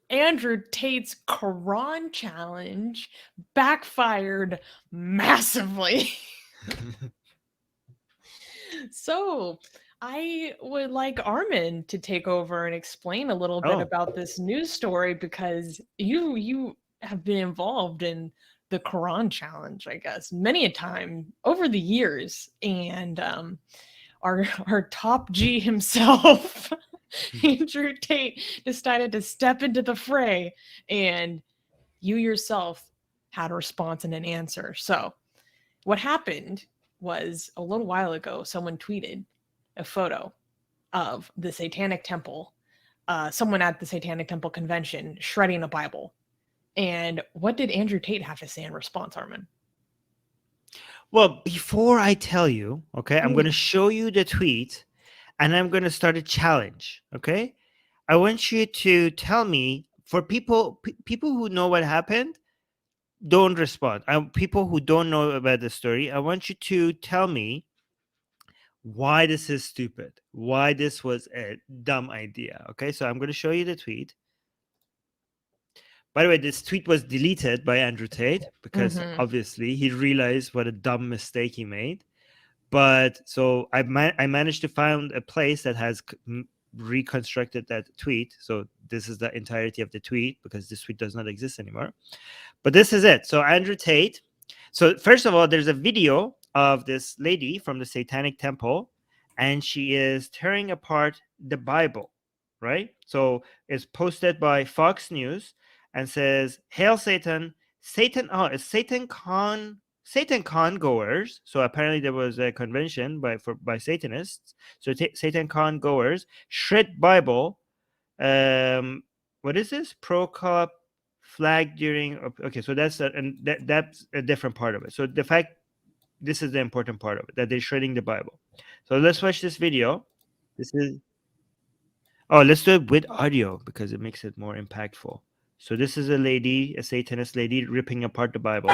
Andrew Tate's Quran challenge backfired massively. So I would like Armin to take over and explain a little bit Oh, about this news story because you have been involved in the Quran challenge, I guess, many a time over the years, and our top G himself, Andrew Tate, decided to step into the fray, and you yourself had a response and an answer. So what happened was a little while ago, someone tweeted a photo of the Satanic Temple, someone at the Satanic Temple convention shredding a Bible. And what did Andrew Tate have to say in response, Armin? well, before I tell you, okay, I'm going to Mm. show you the tweet and I'm going to start a challenge, okay? I want you to tell me, for people who know what happened, don't respond. People who don't know about the story, I want you to tell me why this is stupid, why this was a dumb idea. Okay, so I'm going to show you the tweet. By the way, this tweet was deleted by Andrew Tate because Mm-hmm. obviously he realized what a dumb mistake he made. But so I managed to find a place that has reconstructed that tweet. So this is the entirety of the tweet because this tweet does not exist anymore. But this is it. So Andrew Tate. So first of all, there's a video of this lady from the Satanic Temple, and she is tearing apart the Bible, right? So it's posted by Fox News and says, "Hail Satan, Satan! Oh, it's Satan Con goers." So apparently there was a convention by Satanists. So Satan Con goers shred Bible. What is this? Pro cop flag during. Okay, so that's that's a different part of it. So the fact, this is the important part of it, that they're shredding the Bible. So let's watch this video. This is. Oh, let's do it with audio because it makes it more impactful. So this is a Satanist lady, ripping apart the Bible.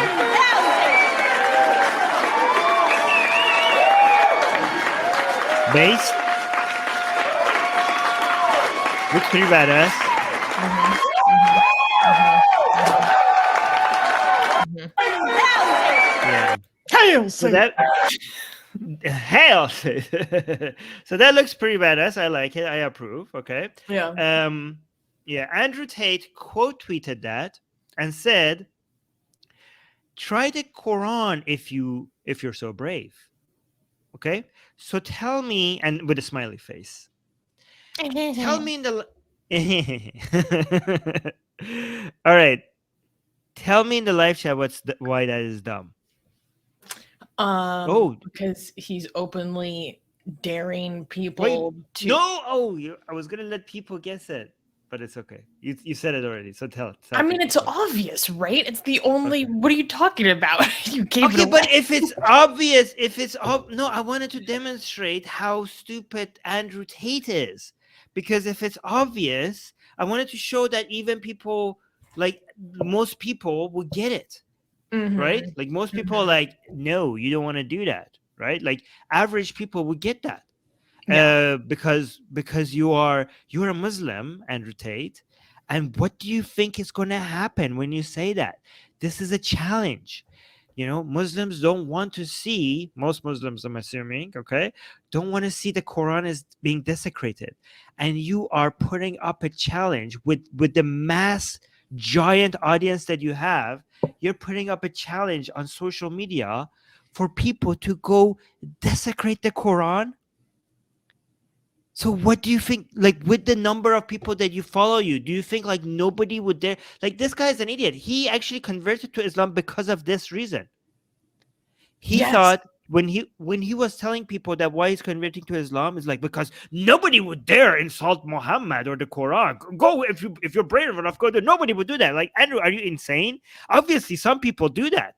Bass. Looks pretty badass. Mm-hmm. Mm-hmm. Mm-hmm. Yeah. Hail So Satan! hell. So that looks pretty badass. I like it. I approve. Okay. Yeah. Yeah. Andrew Tate quote tweeted that and said, "Try the Quran if you're so brave." Okay. So tell me, and with a smiley face, tell me in the. All right. Tell me in the live chat why that is dumb. Oh, Because he's openly daring wait. people to. No. Oh, I was gonna let people guess it, but it's okay. You said it already, so tell I mean, people. it's obvious, right? It's the only. Okay. What are you talking about? You gave it Okay, away. but if it's obvious, no, I wanted to demonstrate how stupid Andrew Tate is, because if it's obvious, I wanted to show that even people, like most people, will get it. Right? Mm-hmm. Like most people are Mm-hmm. like, no, you don't want to do that, right? Like average people would get that. Yeah. Because you're a Muslim, Andrew Tate, and what do you think is going to happen when you say that? This is a challenge. Muslims don't want to see, most Muslims, I'm assuming, okay, don't want to see the Quran is being desecrated, and you are putting up a challenge with the mass giant audience that you have. You're putting up a challenge on social media for people to go desecrate the Quran. So what do you think, like, with the number of people that you follow, do you think like nobody would dare? Like, this guy is an idiot. He actually converted to Islam because of this reason. He Yes. thought, when he was telling people that why he's converting to Islam is like, because nobody would dare insult Muhammad or the Quran. Go, if you're brave enough, go there. Nobody would do that. Like, Andrew, are you insane? Obviously some people do that.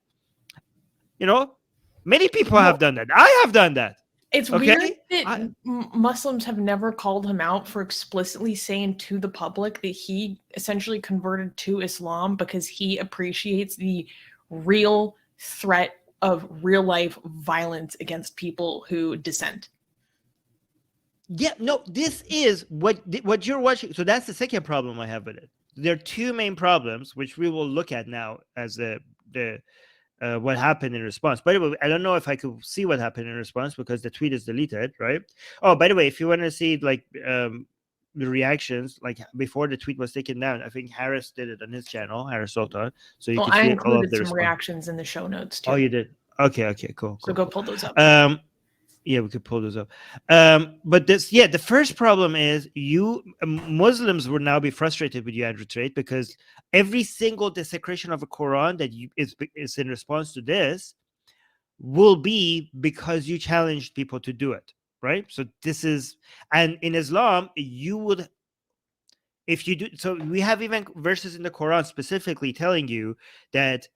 Many people have Well, done that. I have done that. it's weird Okay. that Muslims have never called him out for explicitly saying to the public that he essentially converted to Islam because he appreciates the real threat of real life violence against people who dissent. Yeah, no, this is what you're watching. So that's the second problem I have with it. there are two main problems, which we will look at now as the what happened in response. By the way, I don't know if I could see what happened in response because the tweet is deleted, right? Oh, by the way, if you want to see like the reactions, like before the tweet was taken down, I think Harris did it on his channel, Harris Sultan, so you Well, can I see all of included the some response. reactions in the show notes too. Oh, you did? Okay, cool. So go pull those up. Yeah, we could pull those up. But the first problem is Muslims will now be frustrated with you, Andrew Tate, because every single desecration of a Quran that is in response to this will be because you challenged people to do it, right? So this is, and in Islam, you would, if you do, so we have even verses in the Quran specifically telling you that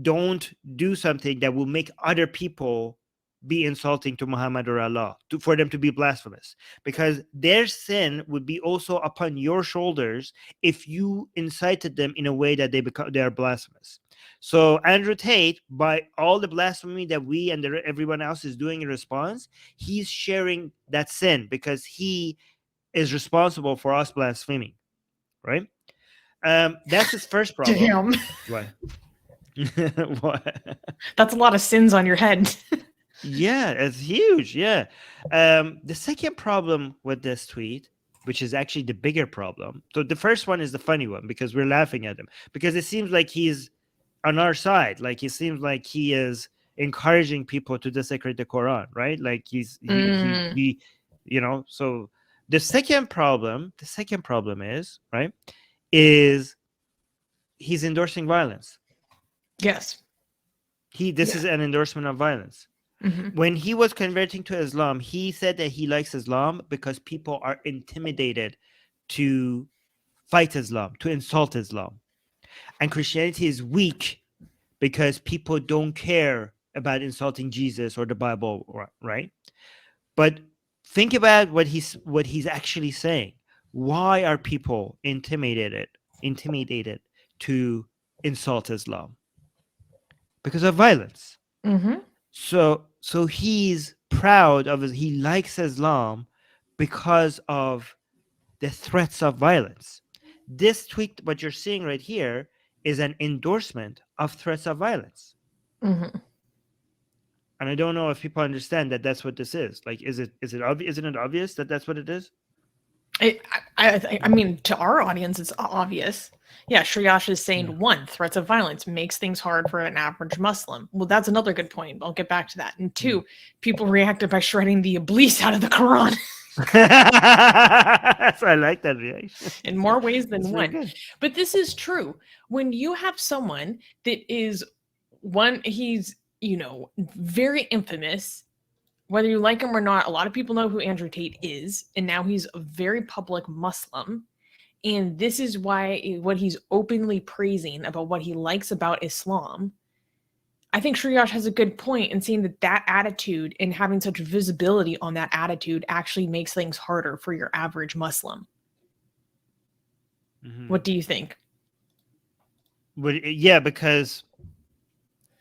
don't do something that will make other people be insulting to Muhammad or Allah, for them to be blasphemous, because their sin would be also upon your shoulders if you incited them in a way that they are blasphemous. So Andrew Tate, by all the blasphemy that we and everyone else is doing in response, he's sharing that sin because he is responsible for us blaspheming, right? That's his first problem. Damn. Why? What? That's a lot of sins on your head. Yeah, it's huge. Yeah. The second problem with this tweet, which is actually the bigger problem. So the first one is the funny one because we're laughing at him because it seems like he's on our side. Like it seems like he is encouraging people to desecrate the Quran, right? Like he you know. So the second problem is right is he's endorsing violence. Yes. This is an endorsement of violence. When he was converting to Islam, he said that he likes Islam because people are intimidated to fight Islam, to insult Islam. And Christianity is weak because people don't care about insulting Jesus or the Bible, right? But think about what he's actually saying. Why are people intimidated to insult Islam? Because of violence. So he's proud of it. He likes Islam because of the threats of violence. This tweet, what you're seeing right here, is an endorsement of threats of violence. And I don't know if people understand that that's what this is. Like, is it obvious? Isn't it obvious that that's what it is? I mean, to our audience, it's obvious. Yeah, Shriyash is saying, one, threats of violence makes things hard for an average Muslim. Well, that's another good point. I'll get back to that. And two, people reacted by shredding the iblis out of the Quran. So I like that reaction. In more ways than one. But this is true. When you have someone that is he's, very infamous, whether you like him or not, a lot of people know who Andrew Tate is, and now he's a very public Muslim. And this is why what he's openly praising about what he likes about Islam. I think Shriyash has a good point in saying that attitude and having such visibility on that attitude actually makes things harder for your average Muslim. What do you think? Because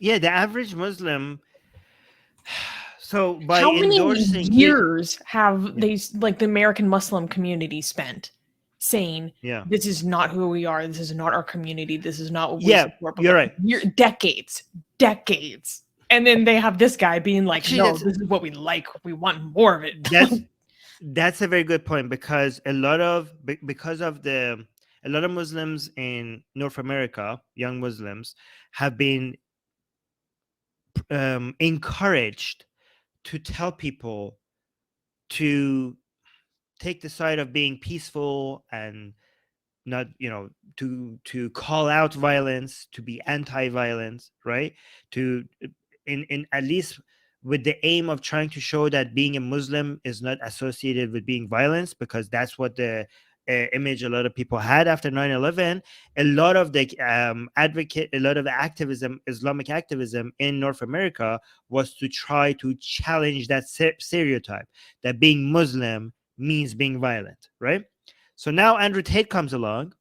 the average Muslim. So by how many endorsing years have they, like the American Muslim community, spent saying, this is not who we are, this is not our community, this is not what we support? You're right. Decades. And then they have this guy being like, actually, no, this is what we like, we want more of it. That's a very good point, because a lot of Muslims in North America, young Muslims, have been encouraged to tell people to take the side of being peaceful and not, to call out violence, to be anti-violence, right? To in at least with the aim of trying to show that being a Muslim is not associated with being violence, because that's what the image a lot of people had after 9/11. A lot of the Islamic activism in North America was to try to challenge that stereotype that being Muslim means being violent, right? So now Andrew Tate comes along,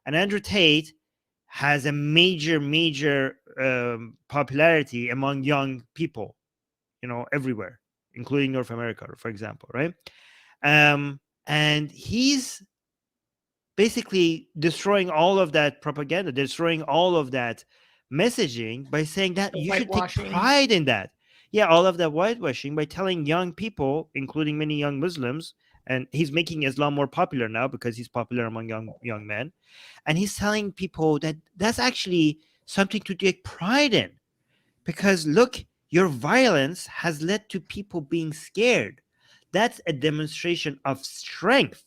and Andrew Tate has a major popularity among young people, everywhere, including North America, for example, right? And he's basically destroying all of that propaganda, destroying all of that messaging by saying that The you should take whitewashing. pride in that. Yeah, all of that whitewashing by telling young people, including many young Muslims, and he's making Islam more popular now because he's popular among young men, and he's telling people that that's actually something to take pride in, because look, your violence has led to people being scared. That's a demonstration of strength,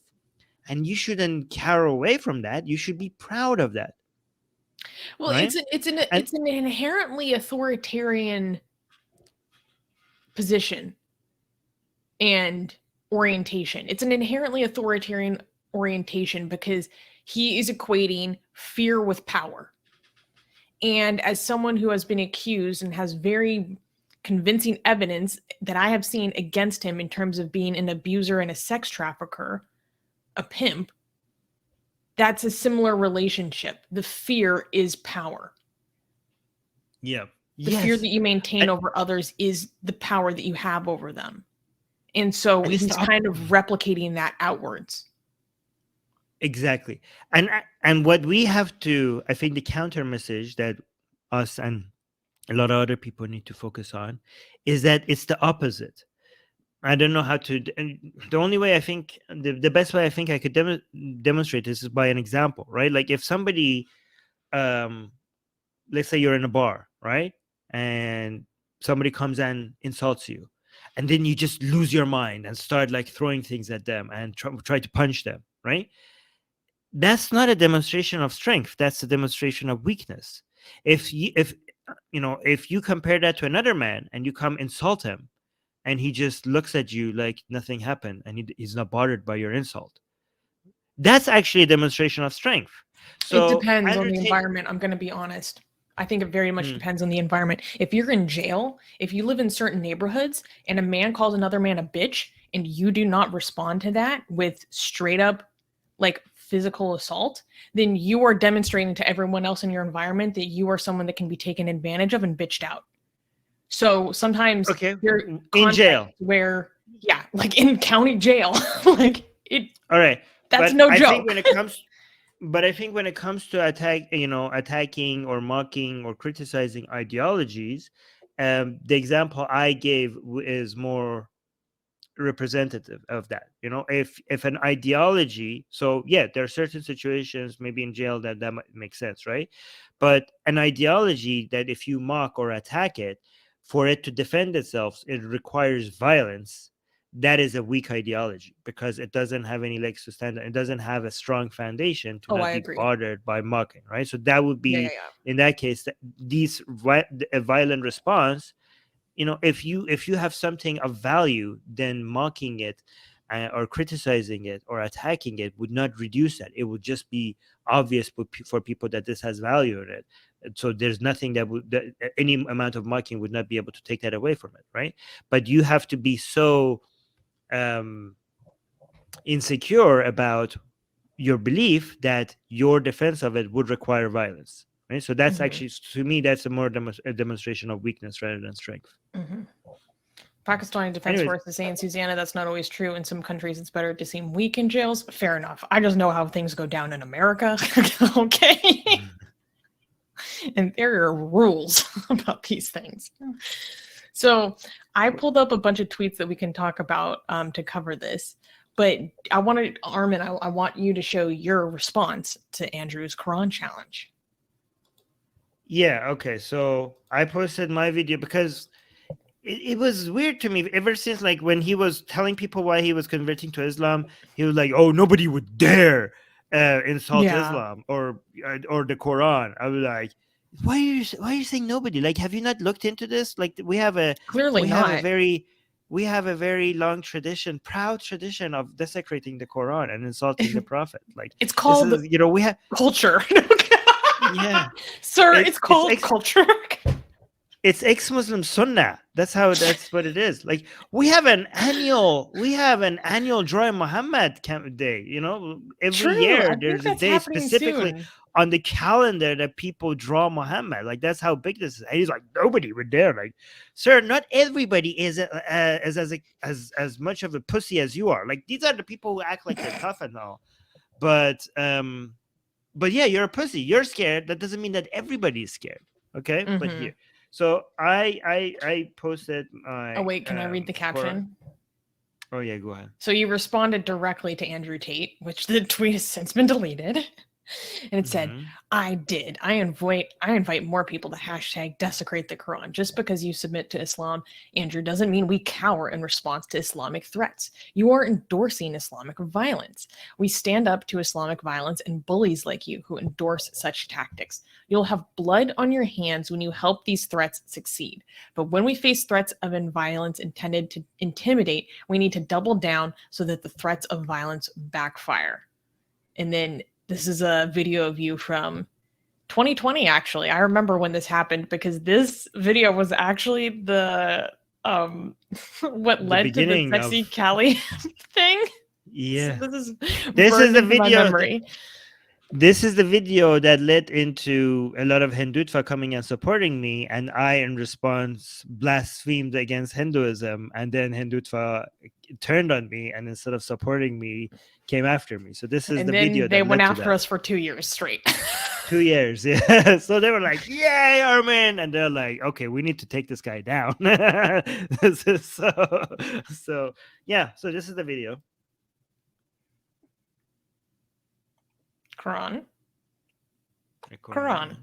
and you shouldn't cower away from that. You should be proud of that. Well, Right? it's an inherently authoritarian position and orientation. It's an inherently authoritarian orientation because he is equating fear with power. And as someone who has been accused and has very convincing evidence that I have seen against him in terms of being an abuser and a sex trafficker, a pimp, that's a similar relationship. The fear is power. Yeah. The fear that you maintain over others is the power that you have over them. And so he's kind of replicating that outwards. Exactly. And what we have to, I think the counter message that us and a lot of other people need to focus on is that it's the opposite. I don't know how to, and the only way I think, the best way I think I could demonstrate this is by an example, right? Like if somebody, let's say you're in a bar, right? And somebody comes and insults you, and then you just lose your mind and start like throwing things at them and try to punch them, right? That's not a demonstration of strength. That's a demonstration of weakness. If you compare that to another man and you come insult him, and he just looks at you like nothing happened, and he's not bothered by your insult, that's actually a demonstration of strength. So it depends on the environment. I'm going to be honest. I think it very much depends on the environment. If you're in jail, if you live in certain neighborhoods and a man calls another man a bitch and you do not respond to that with straight up like physical assault, then you are demonstrating to everyone else in your environment that you are someone that can be taken advantage of and bitched out. So sometimes you're in jail where, yeah, like in county jail, like it. All right. That's no joke. I think when it comes to attacking or mocking or criticizing ideologies, the example I gave is more representative of that. If an ideology, so yeah, there are certain situations maybe in jail that might make sense, right? But an ideology that if you mock or attack it, for it to defend itself, it requires violence. That is a weak ideology because it doesn't have any legs to stand on. It doesn't have a strong foundation to not be bothered by mocking, right? So that would be, in that case, a violent response. If you have something of value, then mocking it or criticizing it or attacking it would not reduce that. It would just be obvious for people that this has value in it. So there's nothing that any amount of mocking would not be able to take that away from it, right? But you have to be so insecure about your belief that your defense of it would require violence, right? So that's actually, to me, that's a more a demonstration of weakness rather than strength. Pakistani Defense Force is saying, Susanna, that's not always true. In some countries, it's better to seem weak in jails. Fair enough. I just know how things go down in America. Okay. And there are rules about these things. So I pulled up a bunch of tweets that we can talk about to cover this. But I wanted, Armin, I want you to show your response to Andrew's Quran challenge. Yeah, okay. So I posted my video because it was weird to me ever since, like, when he was telling people why he was converting to Islam, he was like, oh, nobody would dare insult Islam or the Quran. I was like, why are you saying nobody? Like, have you not looked into this? Like, we have a very long tradition, proud tradition of desecrating the Quran and insulting the Prophet. Like, it's called, we have culture. Yeah, sir, it's called culture. It's ex-Muslim Sunnah. That's what it is. Like, we have an annual Drawing Muhammad day. Every year there's a day specifically on the calendar that people draw Muhammad. Like, that's how big this is. And he's like, nobody would dare. Like, sir, not everybody is as much of a pussy as you are. Like, these are the people who act like they're tough and all. But yeah, you're a pussy. You're scared. That doesn't mean that everybody is scared. Okay, but Mhm. here, so I posted my. Oh wait, can I read the caption? Oh yeah, go ahead. So you responded directly to Andrew Tate, which the tweet has since been deleted. And it said, Mhm. I invite more people to hashtag desecrate the Quran. Just because you submit to Islam, Andrew, doesn't mean we cower in response to Islamic threats. You are endorsing Islamic violence. We stand up to Islamic violence and bullies like you who endorse such tactics. You'll have blood on your hands when you help these threats succeed. But when we face threats of violence intended to intimidate, we need to double down so that the threats of violence backfire. And then this is a video of you from 2020, actually. I remember when this happened because this video was actually the what led to the sexy Cali thing. Yeah. So this is the burned into my video. memory. This is the video that led into a lot of Hindutva coming and supporting me, and I, in response, blasphemed against Hinduism, and then Hindutva turned on me, and instead of supporting me, came after me. So this is And the then video. they that went led after to that. us for 2 years straight. 2 years, yeah. So they were like, "Yay, Armin!" And they're like, "Okay, we need to take this guy down." This is so yeah. So this is the video. Quran. Quran.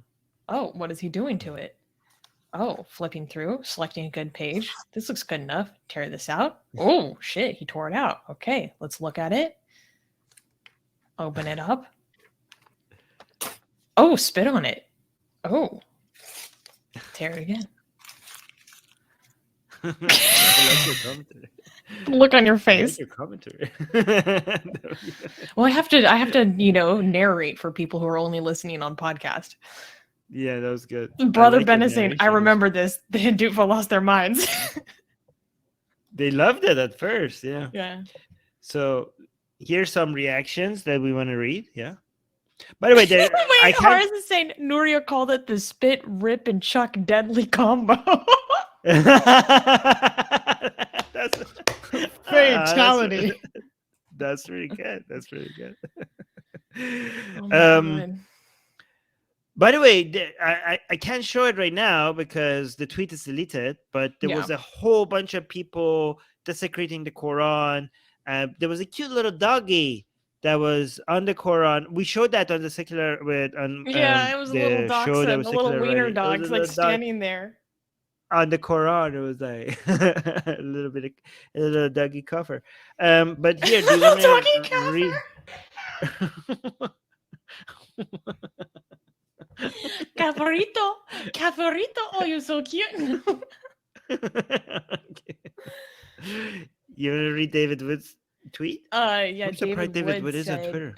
Oh, what is he doing to it? Oh, flipping through, selecting a good page. This looks good enough. Tear this out. Oh, shit, he tore it out. Okay, let's look at it. Open it up. Oh, spit on it. Oh. Tear it again. I like your commentary. Look on your face. I like your commentary. Well, I have to, narrate for people who are only listening on podcast. Yeah, that was good. Brother Ben is saying, I remember this. The Hindutva lost their minds. They loved it at first, yeah. Yeah. So here's some reactions that we want to read, yeah. By the way, Horace is saying Nuria called it the spit, rip, and chuck deadly combo. That's fatality. That's really good. That's really good. Oh by the way, I can't show it right now because the tweet is deleted, but there was a whole bunch of people desecrating the Quran. There was a cute little doggy that was on the Quran. We showed that on the secular it was a little dachshund, a little wiener dog, like standing there. On the Quran, it was like a little doggy cover. But here, do you want to read? Cafarito, oh, you're so cute. Okay. You want to read David Wood's tweet? Yeah, I'm surprised David Wood is on Twitter.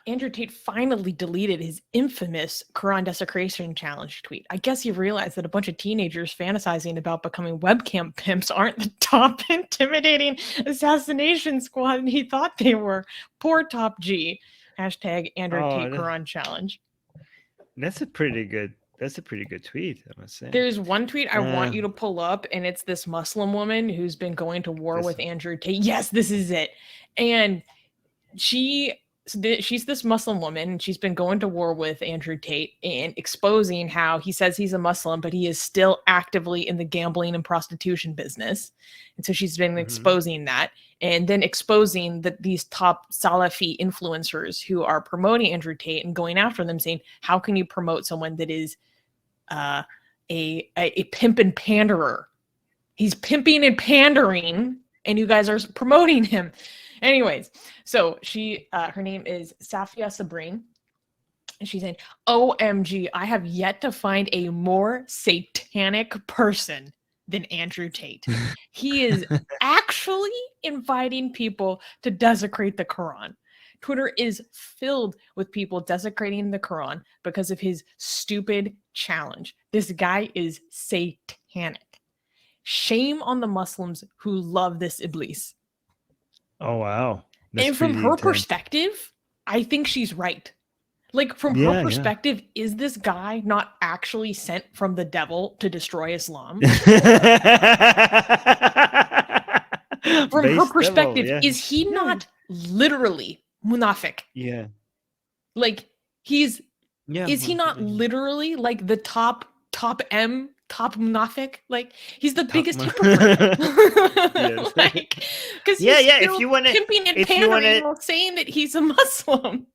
Andrew Tate finally deleted his infamous Quran desecration challenge tweet. I guess you realize that a bunch of teenagers fantasizing about becoming webcam pimps aren't the top intimidating assassination squad and he thought they were. Poor Top G. Hashtag Andrew Tate Quran challenge. That's a pretty good tweet, I must say. There's one tweet I want you to pull up, and it's this Muslim woman who's been going to war with Andrew Tate. Yes, this is it. And she's this Muslim woman, and she's been going to war with Andrew Tate and exposing how he says he's a Muslim, but he is still actively in the gambling and prostitution business. And so she's been exposing that, and then exposing that these top Salafi influencers who are promoting Andrew Tate and going after them, saying, how can you promote someone that is a pimp and panderer? He's pimping and pandering, and you guys are promoting him. Anyways, so she, her name is Safia Sabrine, and she's saying, OMG, I have yet to find a more satanic person than Andrew Tate. He is actually inviting people to desecrate the Quran. Twitter is filled with people desecrating the Quran because of his stupid challenge. This guy is satanic. Shame on the Muslims who love this Iblis. Oh, wow. And from her perspective, I think she's right. Like, from her perspective, is this guy not actually sent from the devil to destroy Islam? From her perspective, is he not literally Munafiq. Yeah. Like is he not yeah. literally like the top munafiq? Like he's the Top biggest mon- hypocrite. Yes. Like, because Yeah, he's yeah. still pimping and pandering while saying that he's a Muslim.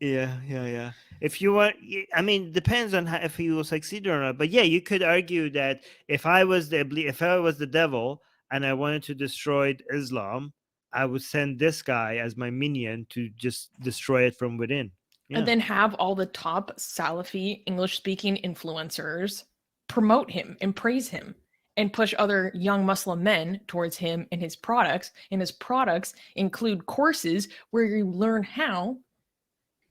Yeah. If you want, I mean, depends on how, if he will succeed or not. But yeah, you could argue that if I was the devil and I wanted to destroy Islam, I would send this guy as my minion to just destroy it from within. Yeah. And then have all the top Salafi English-speaking influencers promote him and praise him and push other young Muslim men towards him and his products. And his products include courses where you learn how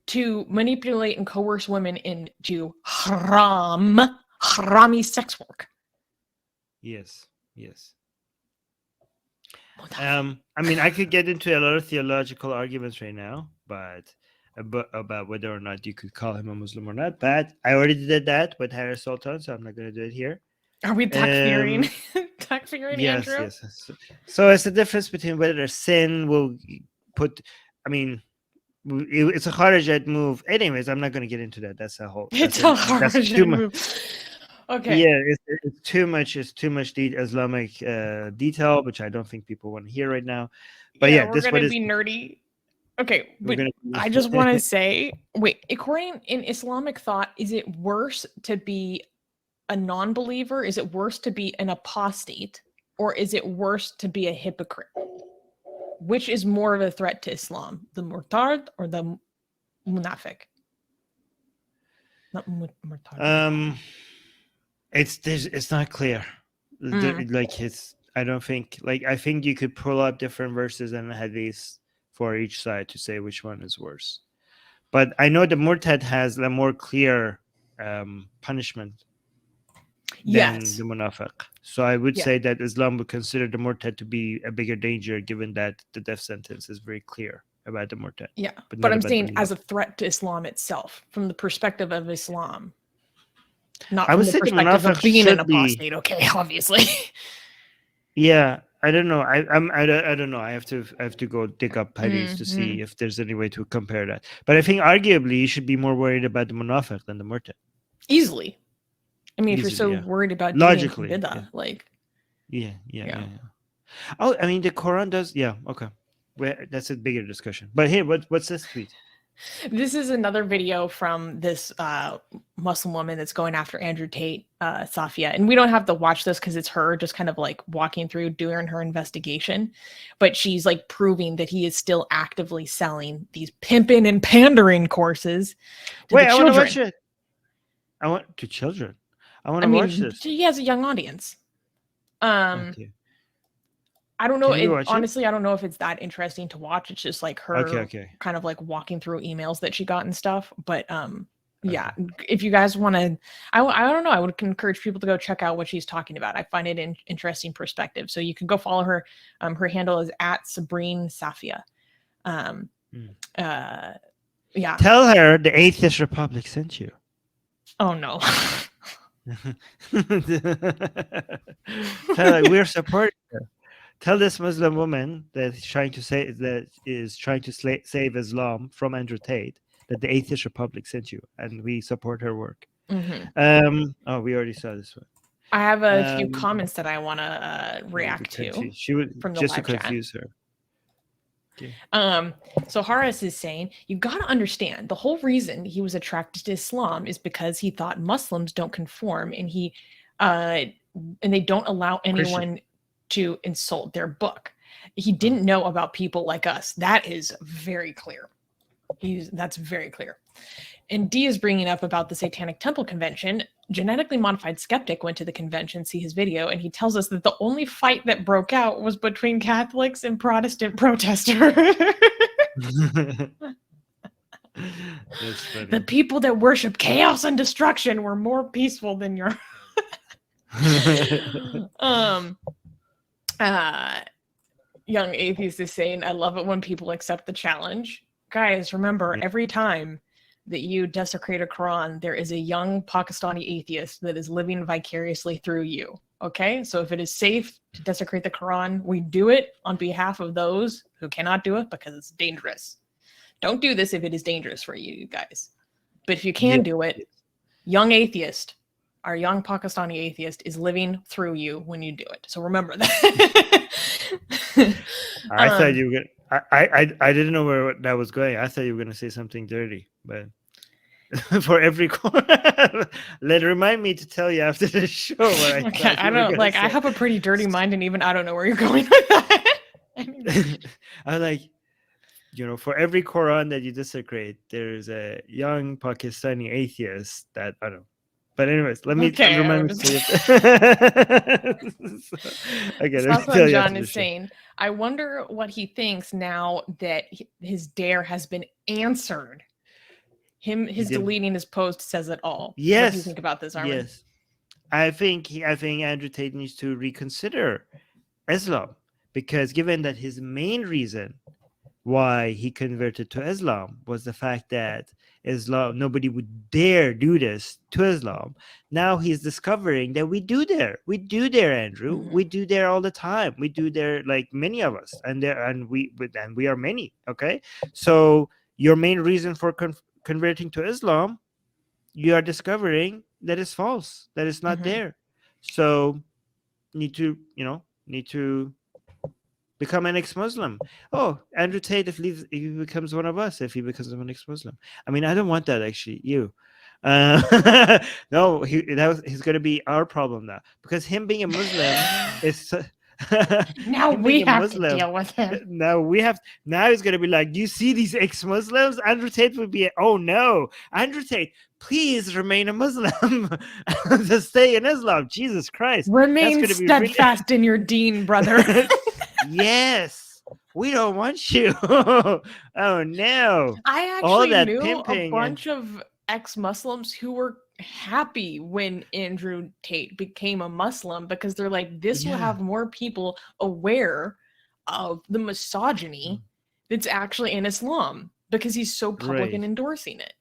to manipulate and coerce women into harami sex work. Yes. I mean, I could get into a lot of theological arguments right now, but about whether or not you could call him a Muslim or not. But I already did that with Harris Sultan, so I'm not going to do it here. Are we takfiring? Takfiring, yes, Andrew? Yes. So it's the difference between whether sin will put. I mean, it's a kharijat move. Anyways, I'm not going to get into that. That's a whole. It's a kharijat move. Okay. Yeah, it's too much. It's too much Islamic detail, which I don't think people want to hear right now. But yeah, we're going to be nerdy. Okay, but I just want to say, wait, according in Islamic thought, is it worse to be a non-believer? Is it worse to be an apostate? Or is it worse to be a hypocrite? Which is more of a threat to Islam, the murtad or the munafiq? Not murtad. It's not clear. Like I don't think, like, I think you could pull up different verses and hadiths for each side to say which one is worse. But I know the murtad has a more clear punishment than the munafiq. So I would say that Islam would consider the murtad to be a bigger danger, given that the death sentence is very clear about the murtad. Yeah, but I'm saying as a threat to Islam itself, from the perspective of Islam. Not from the perspective of being an apostate, okay, obviously. Yeah, I don't know. I don't know. I have to go dig up hadiths to see if there's any way to compare that. But I think arguably you should be more worried about the munafiq than the murtad. Easily. I mean, if you're so worried about logically, bid'ah, like. Yeah. Oh, I mean, the Quran does. Yeah, okay. Well, that's a bigger discussion. But here, what's this tweet? This is another video from this Muslim woman that's going after Andrew Tate, Safia. And we don't have to watch this because it's her just kind of like walking through, doing her investigation. But she's like proving that he is still actively selling these pimping and pandering courses to the children. I want to watch it. I want to children. I want to watch this. He has a young audience. Okay. I don't know. Honestly, I don't know if it's that interesting to watch. It's just like her kind of like walking through emails that she got and stuff. But yeah, if you guys want to, I don't know. I would encourage people to go check out what she's talking about. I find it an interesting perspective. So you can go follow her. Her handle is @Sabrine Safia. Yeah. Tell her the Atheist Republic sent you. Oh no. Tell her we're supporting her. Tell this Muslim woman that is trying to save Islam from Andrew Tate that the Atheist Republic sent you, and we support her work. Oh, we already saw this one. I have a few comments that I want to react to. She would from the just live to confuse chat. Her. Okay. So Haris is saying you got to understand the whole reason he was attracted to Islam is because he thought Muslims don't conform, and and they don't allow anyone to insult their book. He didn't know about people like us. That is very clear. That's very clear. And D is bringing up about the Satanic Temple convention. Genetically Modified Skeptic went to the convention, see his video, and he tells us that the only fight that broke out was between Catholics and Protestant protesters. That's funny. The people that worship chaos and destruction were more peaceful than your young atheist is saying, I love it when people accept the challenge. Guys, remember, every time that you desecrate a Quran, there is a young Pakistani atheist that is living vicariously through you. Okay? So if it is safe to desecrate the Quran, we do it on behalf of those who cannot do it because it's dangerous. Don't do this if it is dangerous for you, you guys. But if you Yeah. can do it, young atheist, our young Pakistani atheist is living through you when you do it. So remember that. I thought you were gonna, I didn't know where that was going. I thought you were going to say something dirty, but for every remind me to tell you after the show what I Okay, thought I you were don't gonna like. I say. have a pretty dirty mind, and even I don't know where you're going with that. Anyway. I was like, for every Quran that you desecrate, there's a young Pakistani atheist that I don't know. But anyways, let me remind me to say it. Okay, let me tell you John after the is show. saying, I wonder what he thinks now that his dare has been answered. His deleting his post says it all. Yes. What do you think about this, Armin? Yes. I think Andrew Tate needs to reconsider Islam, because given that his main reason why he converted to Islam was the fact that Islam, nobody would dare do this to Islam. Now he's discovering that we do dare, Andrew. Mhm. We do dare all the time. We do dare, like many of us, and we are many. Okay, so your main reason for converting to Islam, you are discovering that is false, that is not Mhm. there. So need to become an ex-Muslim. Oh, Andrew Tate, if he becomes one of us, if he becomes an ex-Muslim. I mean, I don't want that, actually. No, he's going to be our problem now, because him being a Muslim is now we have to deal with him. Now he's going to be like, do you see these ex-Muslims? Andrew Tate would be, oh no, Andrew Tate, please remain a Muslim to stay in Islam. Jesus Christ. Remain steadfast in your deen, brother. Yes, we don't want you. Oh no. I actually knew a bunch of ex-Muslims who were happy when Andrew Tate became a Muslim, because they're like, this will have more people aware of the misogyny that's actually in Islam, because he's so public in endorsing it.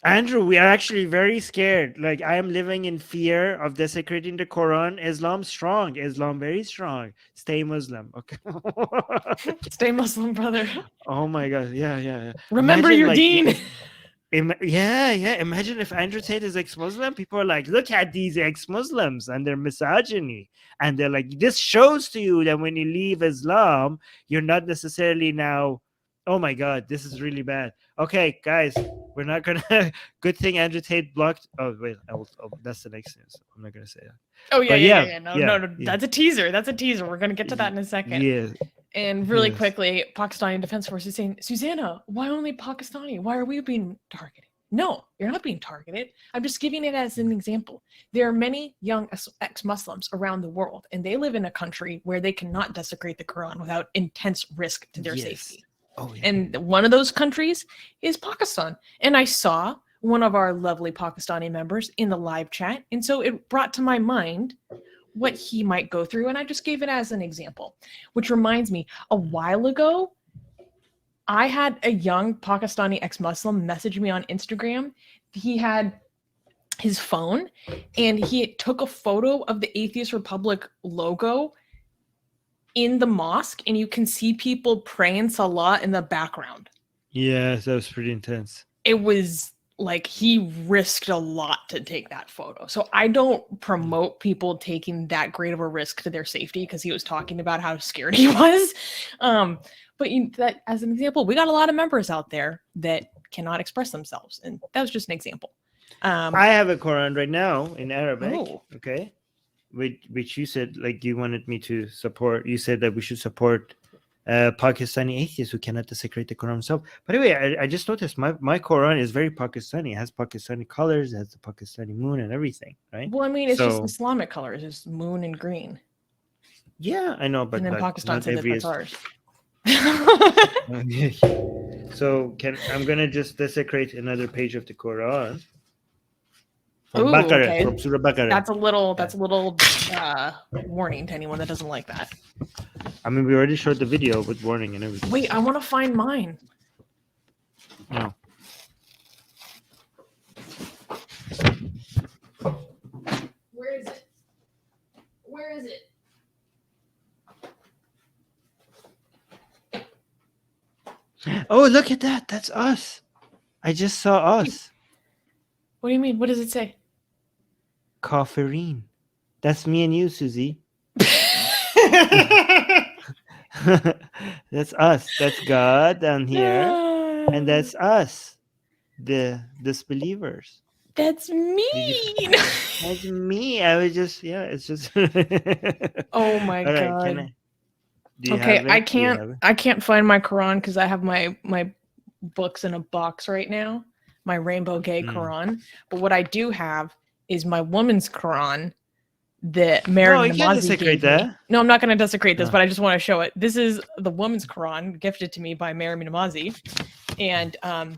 Andrew, we are actually very scared. Like, I am living in fear of desecrating the Quran. Islam strong. Islam very strong. Stay Muslim. Okay. Stay Muslim, brother. Oh my God. Yeah. Remember your deen. Imagine if Andrew Tate is ex-Muslim. People are like, look at these ex-Muslims and their misogyny. And they're like, this shows to you that when you leave Islam, you're not necessarily now, oh my God, this is really bad. Okay, guys, we're not gonna. Good thing Andrew Tate blocked. Oh wait, that's the next news. I'm not gonna say that. Oh yeah. No. That's a teaser. We're gonna get to that in a second. Yeah. And really quickly, Pakistani Defense Force is saying, Susanna, why only Pakistani? Why are we being targeted? No, you're not being targeted. I'm just giving it as an example. There are many young ex-Muslims around the world, and they live in a country where they cannot desecrate the Quran without intense risk to their safety. Oh, yeah. And one of those countries is Pakistan. And I saw one of our lovely Pakistani members in the live chat. And so it brought to my mind what he might go through. And I just gave it as an example, which reminds me, a while ago, I had a young Pakistani ex-Muslim message me on Instagram. He had his phone and he took a photo of the Atheist Republic logo in the mosque, and you can see people praying Salah in the background. Yeah, that was pretty intense. It was like he risked a lot to take that photo. So I don't promote people taking that great of a risk to their safety, because he was talking about how scared he was. But that, as an example, we got a lot of members out there that cannot express themselves, and that was just an example. I have a Quran right now in Arabic. Oh. Okay. Which you said, like, you wanted me to support. You said that we should support Pakistani atheists who cannot desecrate the Quran themselves. But anyway, I just noticed my Quran is very Pakistani. It has Pakistani colors, it has the Pakistani moon and everything, right? Well, I mean, it's just Islamic colors. It's moon and green. Yeah, I know, but and then Pakistan said that that's ours. So I'm gonna just desecrate another page of the Quran. Ooh, okay. From Surah Backfired. That's a little warning to anyone that doesn't like that. I mean, we already showed the video with warning and everything. Wait, I want to find mine. No. Where is it? Where is it? Oh, look at that. That's us. I just saw us. What do you mean? What does it say? Cofferine. That's me and you, Susie. That's us. That's God down here. And that's us, the disbelievers. That's me. That's me. I was just, yeah, it's just. Oh my All right, God. can I? Do you Okay, have it? Do you have it? I can't find my Quran because I have my books in a box right now, my rainbow gay Quran. But what I do have is my woman's Quran that Mary No, you can't Namazi desecrate gave me. that. No, I'm not going to desecrate this, Oh. but I just want to show it. This is the woman's Quran gifted to me by Mary Namazi, and I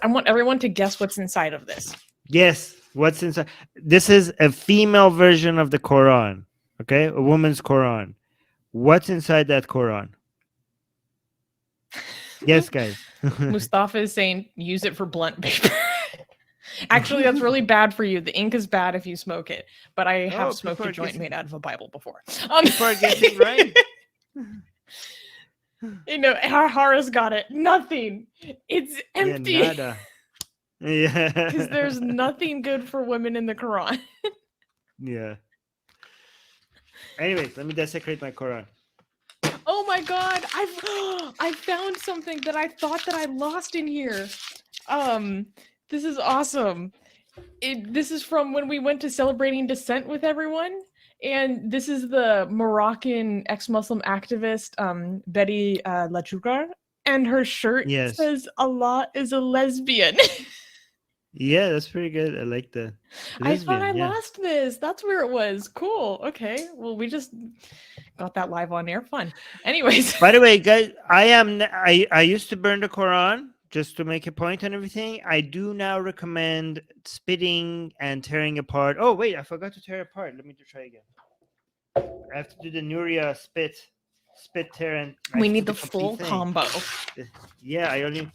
want everyone to guess what's inside of this. Yes. What's inside? This is a female version of the Quran. Okay, a woman's Quran. What's inside that Quran? Yes, guys. Mustafa is saying use it for blunt paper. Actually, that's really bad for you. The ink is bad if you smoke it. But I have smoked a joint made out of a Bible before. People are guessing right. You know, Hara's got it. Nothing. It's empty. Yeah, nada. Yeah. Because there's nothing good for women in the Quran. Yeah. Anyways, let me desecrate my Quran. Oh my God. I found something that I thought that I lost in here. This is awesome. This is from when we went to celebrating dissent with everyone. And this is the Moroccan ex-Muslim activist, Betty Lachugar. And her shirt says, Allah is a lesbian. Yeah, that's pretty good. I like that. I thought I lost this. That's where it was. Cool. Okay. Well, we just got that live on air. Fun. Anyways. By the way, guys, I used to burn the Quran just to make a point and everything. I do now recommend spitting and tearing apart. Oh, wait, I forgot to tear apart. Let me just try again. I have to do the Nuria spit, tear, and we need the full combo. Yeah, I only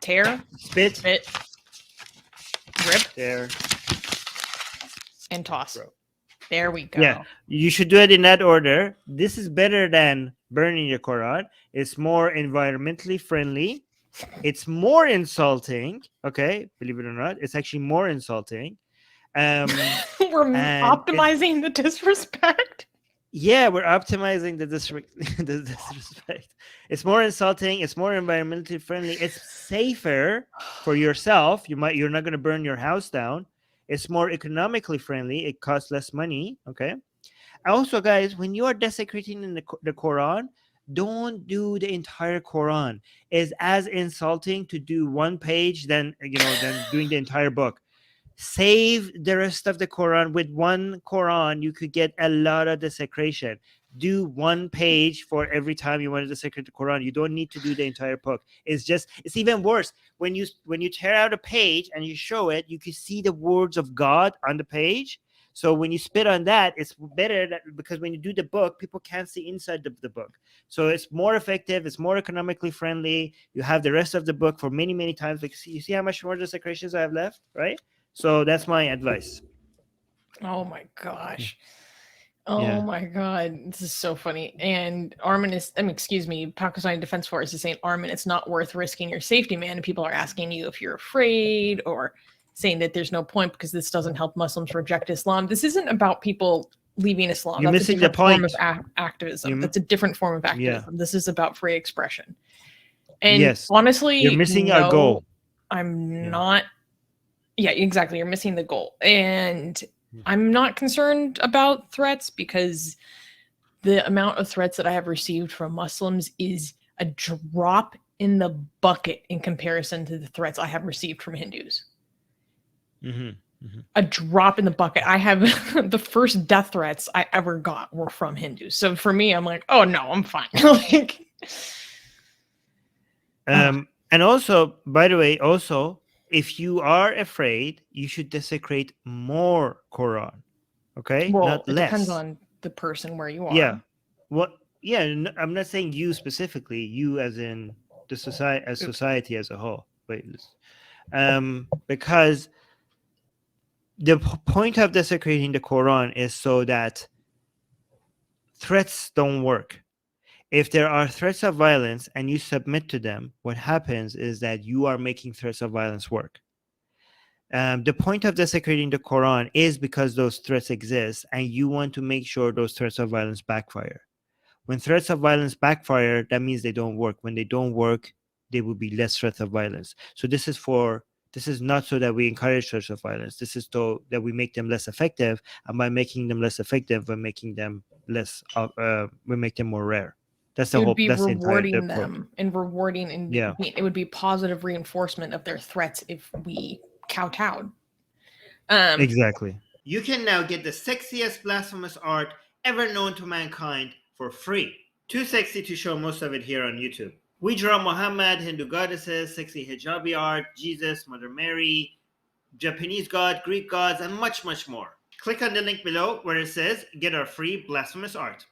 tear, spit, rip, tear, and toss. Bro. There we go. Yeah, you should do it in that order. This is better than burning your Quran. It's more environmentally friendly. It's more insulting. Okay, believe it or not, it's actually more insulting. We're optimizing the disrespect. Yeah, we're optimizing the disrespect. It's more insulting. It's more environmentally friendly. It's safer for yourself. You're not going to burn your house down. It's more economically friendly. It costs less money. Okay. Also, guys, when you are desecrating in the Quran, don't do the entire Quran. It's as insulting to do one page than doing the entire book. Save the rest of the Quran. With one Quran, you could get a lot of desecration. Do one page for every time you want to desecrate the Quran. You don't need to do the entire book. It's even worse. When you tear out a page and you show it, you can see the words of God on the page. So when you spit on that, it's better because when you do the book, people can't see inside the book. So it's more effective. It's more economically friendly. You have the rest of the book for many, many times. Like, you see how much more desecrations I have left, right? So that's my advice. Oh my gosh. Oh my God. This is so funny. And Pakistani Defense Force is saying, Armin, it's not worth risking your safety, man. And people are asking you if you're afraid or saying that there's no point because this doesn't help Muslims reject Islam. This isn't about people leaving Islam. You're missing the point. Form of activism. That's a different form of activism. This is about free expression. And honestly, you're missing our goal. I'm not. Yeah, exactly. You're missing the goal. And I'm not concerned about threats because the amount of threats that I have received from Muslims is a drop in the bucket in comparison to the threats I have received from Hindus. A drop in the bucket. I have the first death threats I ever got were from Hindus. So for me, I'm like, oh no, I'm fine. And also, by the way, if you are afraid, you should desecrate more Quran. Okay? Well, not it less. Depends on the person where you are. Yeah. I'm not saying you specifically, you as in the society as a whole. Wait, because the point of desecrating the Quran is so that threats don't work. If there are threats of violence and you submit to them, what happens is that you are making threats of violence work. The point of desecrating the Quran is because those threats exist, and you want to make sure those threats of violence backfire. When threats of violence backfire, that means they don't work. When they don't work, there will be less threats of violence. So this is not so that we encourage threats of violence. This is so that we make them less effective, and by making them less effective, we're making them we make them more rare. That's the It would whole. be That's the entire rewarding point. them and rewarding, and Yeah. it would be positive reinforcement of their threats if we kowtowed. Exactly. You can now get the sexiest blasphemous art ever known to mankind for free. Too sexy to show most of it here on YouTube. We draw Muhammad, Hindu goddesses, sexy hijabi art, Jesus, Mother Mary, Japanese god, Greek gods, and much, much more. Click on the link below where it says get our free blasphemous art.